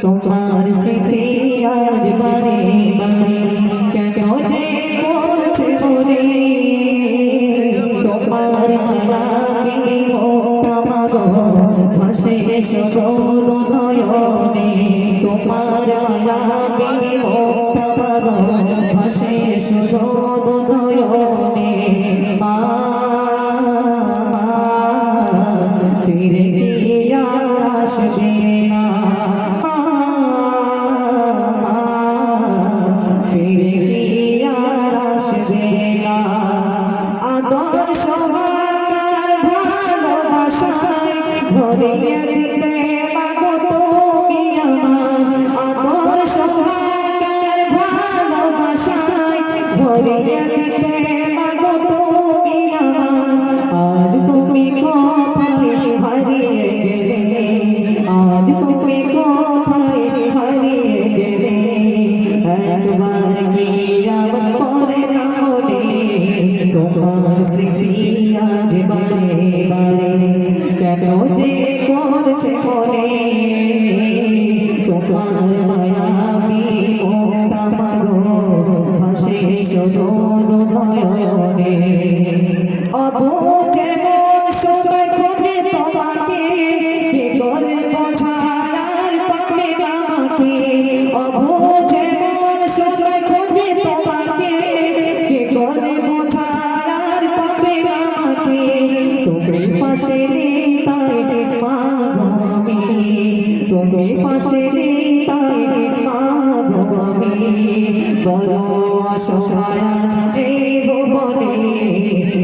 তোমার স্মৃতি আজ বারে বারে কেন যে করছে চলে তোমার মায়াবী আমার ভাসে শোধ নয়নে তোমার মায়াবী আমার ভাসে শোধ নয়নে মা ফিরে গিয়া আসবে না ফিরে গিয়া আসবে না আদর সবার ভালোবাসায় ভরিয়ে দিতে মাগো তুমি আমার আদর সবার ভালোবাসায় ভরিয়ে দিতে মাগো তুমি আমার আজ তুমি কোথায় হারিয়ে গেলে আজ তুমি কোথায় হারিয়ে গেলে একবার কি আমার পরে না মনে তোমার স্মৃতি আজ বারে বারে কেন যে করছে মনে তোমার মায়াবী মনটা মাগো ভাসে শোধ নয়নে অবুঝে মন সবাই খোঁজে তোমাকে কি করে বোঝায় পাবে আমাকে অবুঝে মন সবাই খোঁজে তোমাকে কি করে বোঝায় পাবে আমাকে তুমি পাশে নেই তাই মাগো আমি তুমি পাশে নেই তাই মাগো আমি বড় অসহায় আছে ভুবনে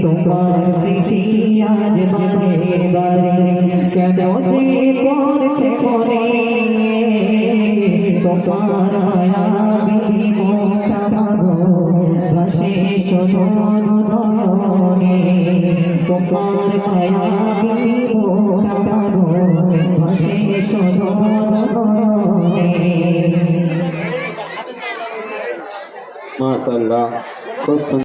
তোমার স্মৃতি আজ বারে বারে কেন যে করছে মনে তোমার মায়াবী মনটা মাগো ভাসে শোধ নয়নে তোমার মায়াবী মনটা মাগো ভাসে শোধ নয়নে মাশাআল্লাহ খুব